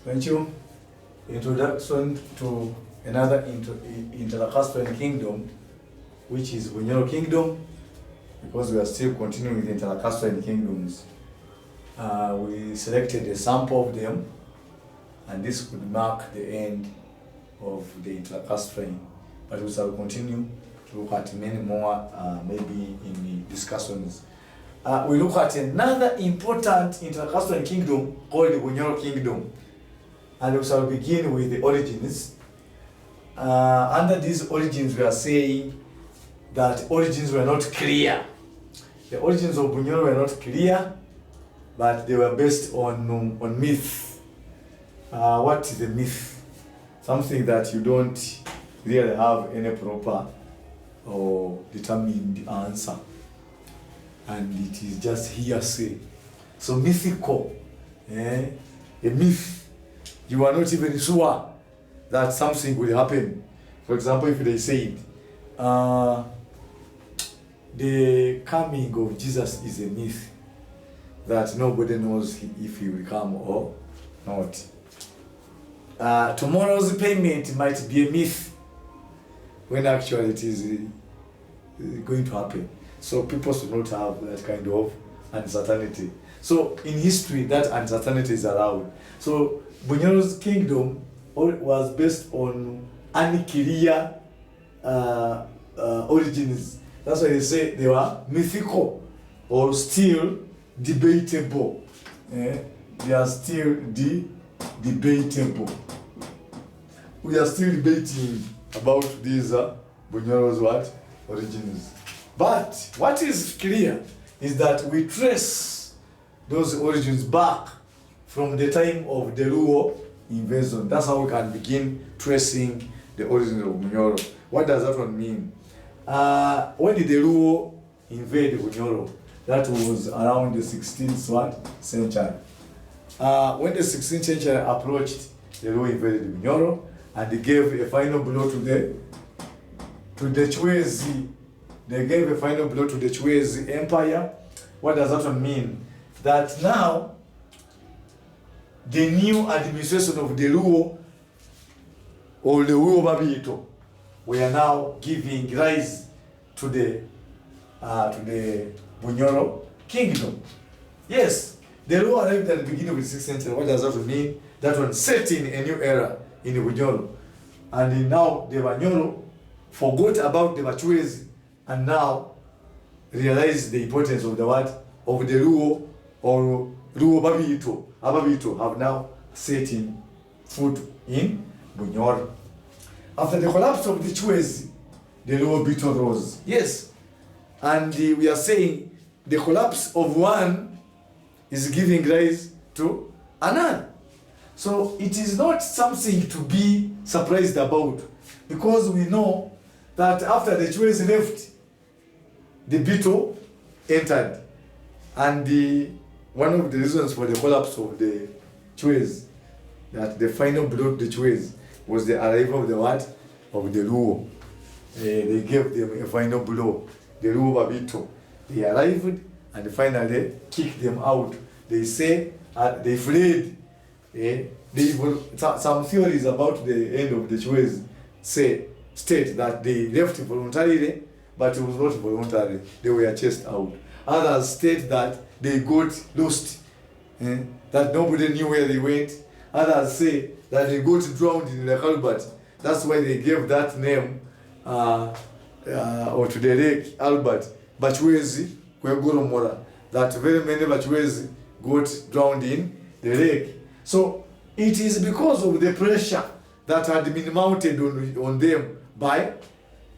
Thank you. Introduction to another intercaste kingdom, which is Bunyoro kingdom, because we are still continuing with intercaste kingdoms. We selected a sample of them, and this could mark the end of the intercaste, but we shall continue to look at many more, maybe in the discussions. We look at another important intercaste kingdom called the Bunyoro kingdom, and we shall begin with the origins. Under these origins, we are saying that origins were not clear. The origins of Bunyoro were not clear, but they were based on myth. What is a myth? Something that you don't really have any proper or determined answer, and it is just hearsay. So mythical, a myth. You are not even sure that something will happen. For example, if they said the coming of Jesus is a myth, that nobody knows if he will come or not. Tomorrow's payment might be a myth, when actually it is going to happen. So people should not have that kind of uncertainty. So in history, that uncertainty is allowed. So Bunyoro's kingdom was based on unclear origins. That's why they say they were mythical or still debatable. They are still debatable. We are still debating about these Bunyoro's what? Origins. But what is clear is that we trace those origins back from the time of the Luo invasion. That's how we can begin tracing the origins of Bunyoro. What does that one mean? When did the Luo invade Bunyoro? That was around the 16th century. When the 16th century approached, the Luo invaded Bunyoro, and they gave a final blow to the Chwezi. They gave a final blow to the Chwezi Empire. What does that one mean? That now the new administration of the Luo or the Luo Babito were now giving rise to the Bunyoro kingdom. Yes, the Luo arrived at the beginning of the 6th century. What does that mean? That one setting a new era in the Bunyoro. And now the Bunyoro forgot about the Chwezi and now realized the importance of the what? Of the Luo or Luo Babito. Ababito have now set in foot in Bunyoro. After the collapse of the Chwezi, the Luo Bito rose. Yes. And we are saying the collapse of one is giving rise to another. So it is not something to be surprised about, because we know that after the Chwezi left, the Bito entered. And one of the reasons for the collapse of the Chwezi, that the final blow of the Chwezi, was the arrival of the what? Of the Luo. They gave them a final blow. The Luo Babito. They arrived and finally kicked them out. They say they fled. Some theories about the end of the Chwezi state that they left voluntarily, but it was not voluntary. They were chased out. Others state that they got lost, that nobody knew where they went. Others say that they got drowned in the Albert. That's why they gave that name or to the lake Albert, Bachwezi Kwegoromora. That very many Bachwezi got drowned in the lake. So it is because of the pressure that had been mounted on them by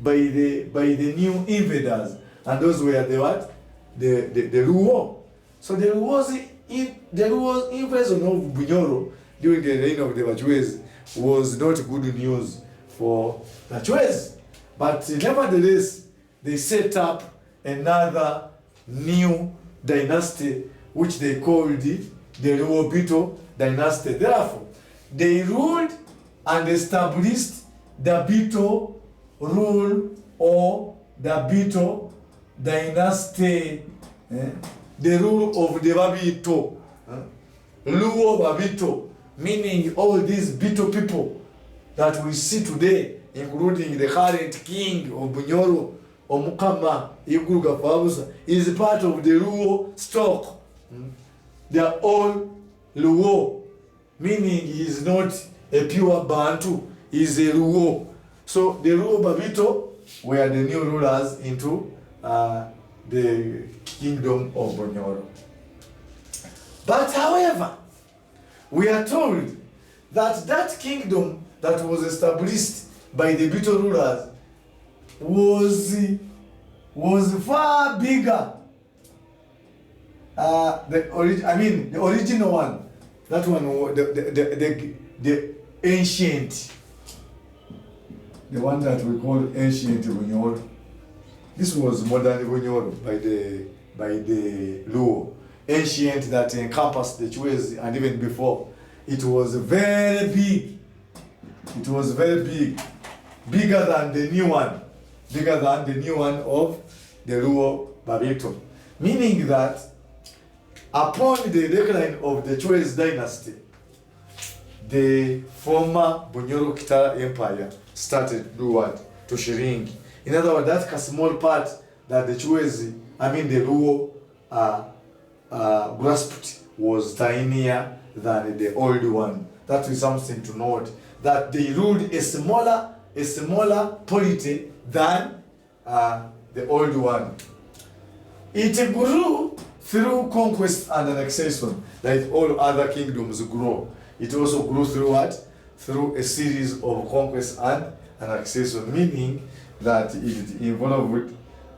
the new invaders, and those were the what? The Luo. So the Luo's invasion of Bunyoro during the reign of the Chwezi was not good news for the Chwezi. But nevertheless, they set up another new dynasty, which they called the Luo Bito dynasty. Therefore, they ruled and established the Bito rule or the Bito dynasty, the rule of the Babito, Luo Babito. meaning all these Bito people that we see today, including the current king of Bunyoro, Omukama, Iguruga Fabusa, is part of the Luo stock. They are all Luo, meaning he is not a pure Bantu, he is a Luo. So the Luo Babito were the new rulers into the kingdom of Bunyoro. But however, we are told that that kingdom that was established by the Bito rulers was far bigger. The original one, that one, the ancient, the one that we call ancient Bunyoro. This was modern Bunyoro by the Luo. Ancient that encompassed the Chwezi, and even before, it was very big. It was very big, bigger than the new one of the Luo Babito. Meaning that upon the decline of the Chwezi dynasty, the former Bunyoro Kitara Empire started to do what? To shrink. In other words, that small part that the Chwezi, the Luo grasped was tinier than the old one. That is something to note. That they ruled a smaller polity than the old one. It grew through conquest and annexation, like all other kingdoms grow. It also grew through what? Through a series of conquest and annexation, meaning that it involved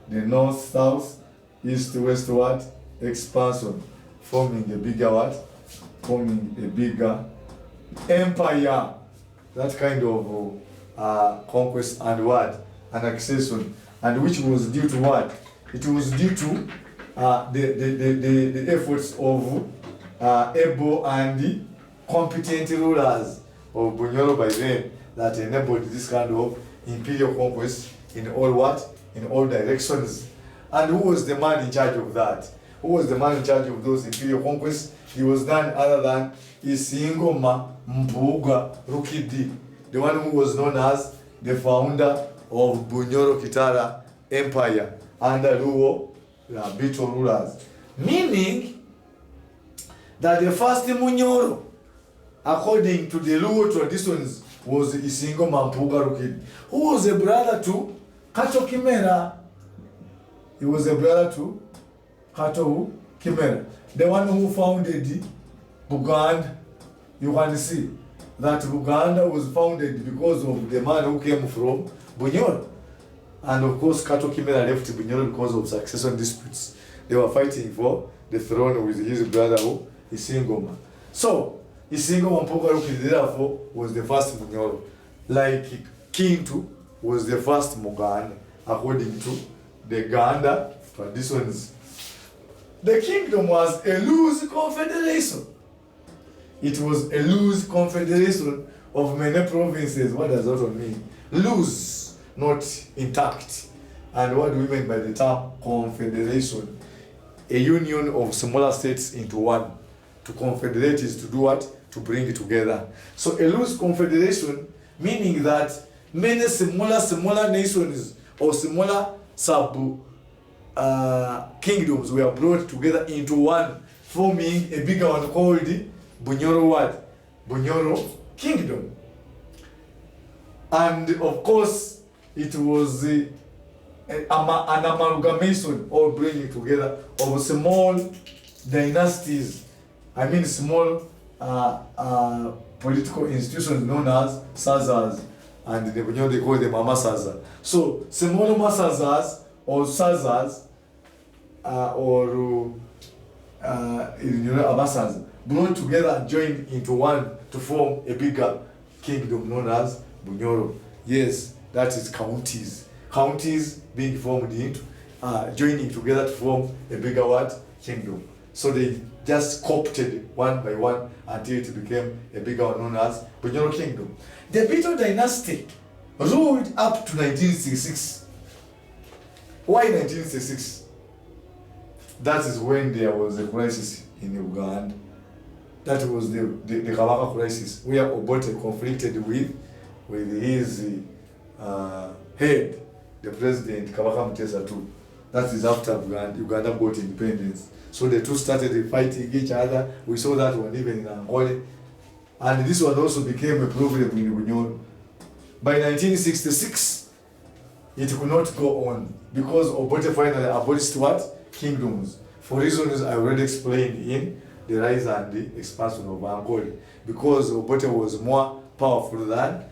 the north, south, east, west, what? Expansion, forming a bigger what? Forming a bigger empire. That kind of conquest and what? Annexation. And which was due to what? It was due to the efforts of able and competent rulers of Bunyoro by then that enabled this kind of imperial conquest in all what? In all directions. And who was the man in charge of that? Who was the man in charge of those imperial conquests? He was none other than Isingoma Mpuga Rukidi, the one who was known as the founder of Bunyoro Kitara Empire under Luo Bito rulers. Meaning that the first Bunyoro, according to the Luo traditions, was Isingoma Mpuga Rukidi, who was a brother to Kato Kimera. He was a brother to Kato Kimera, the one who founded Uganda. You can see that Uganda was founded because of the man who came from Bunyoro. And of course, Kato Kimera left Bunyoro because of succession disputes. They were fighting for the throne with his brother Isingoma. So, Isingoma Mpuga therefore was the first Bunyoro. Like Kintu was the first Muganda, according to the Ganda traditions. The kingdom was a loose confederation. It was a loose confederation of many provinces. What does that mean? Loose, not intact. And what do we mean by the term confederation? A union of smaller states into one. To confederate is to do what? To bring it together. So a loose confederation, meaning that many smaller nations or smaller kingdoms were brought together into one, forming a bigger one called Bunyoro what? Bunyoro Kingdom. And of course, it was an amalgamation or bringing together of small dynasties. Small political institutions known as Sazas, and the Bunyoro they call them Amasaza. So small Masazas or Sazas Amasaza brought together and joined into one to form a bigger kingdom known as Bunyoro. Yes, that is counties. Counties being formed into, joining together to form a bigger what? Kingdom. So they just co-opted one by one until it became a bigger one known as Bunyoro Kingdom. The Bito dynasty ruled up to 1966. Why 1966? That is when there was a crisis in Uganda. That was the Kabaka crisis, where Obote conflicted with his head, the president Kabaka Mutesa II. That is after Uganda got independence. So the two started fighting each other. We saw that one even in Angola. And this one also became a problem in Bunyoro. By 1966, it could not go on because Obote finally abolished what? Kingdoms. For reasons I already explained in the rise and the expansion of Angola. Because Obote was more powerful than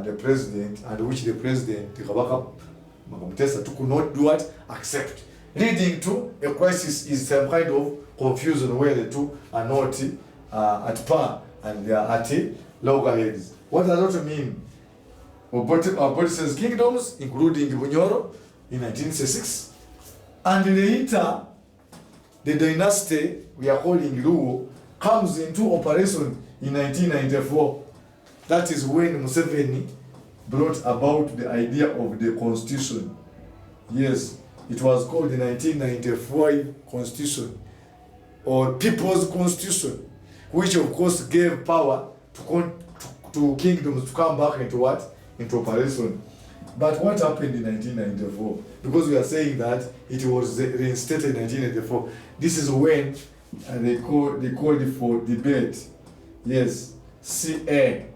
the president, and which the president, the Kabaka Mutesa II, could not do what? Accept. Leading to a crisis is some kind of confusion where the two are not at par and they are at loggerheads. What does that mean? Obote's kingdoms, including Bunyoro in 1966, and later the dynasty we are calling Luo comes into operation in 1994. That is when Museveni brought about the idea of the constitution. Yes, it was called the 1995 constitution, or People's Constitution, which of course gave power to kingdoms to come back into what? Into operation. But what happened in 1994? Because we are saying that it was reinstated in 1994. This is when they called it for debate. Yes, CA.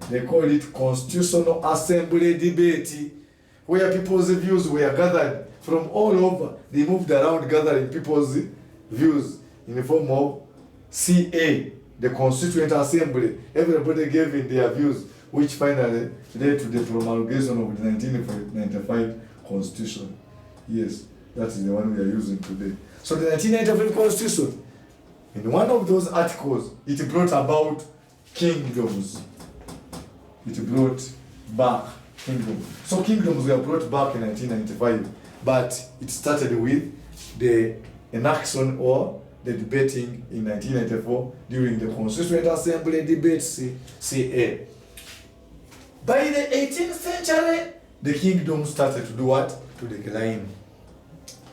They call it Constitutional Assembly Debate, where people's views were gathered from all over. They moved around gathering people's views in the form of CA, the Constituent Assembly. Everybody gave in their views, which finally led to the promulgation of the 1995 Constitution. Yes, that is the one we are using today. So the 1995 Constitution, in one of those articles, it brought about kingdoms. It brought back kingdoms. So kingdoms were brought back in 1995, but it started with the enaction or the debating in 1994 during the Constituent Assembly debate, CA. By the 18th century, the kingdom started to do what? To decline.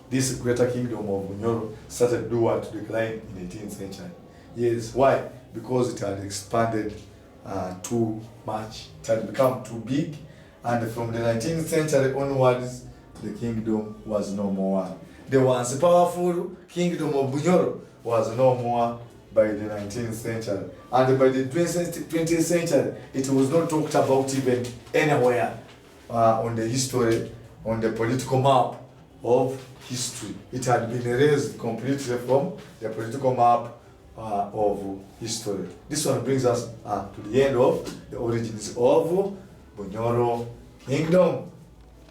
This greater kingdom of Bunyoro started to do what? To decline in the 18th century. Yes, why? Because it had expanded too much. It had become too big, and from the 19th century onwards, the kingdom was no more. The once powerful kingdom of Bunyoro was no more by the 19th century. And by the 20th century, it was not talked about even anywhere on the history, on the political map of history. It had been erased completely from the political map of history. This one brings us to the end of the origins of Bunyoro Kingdom.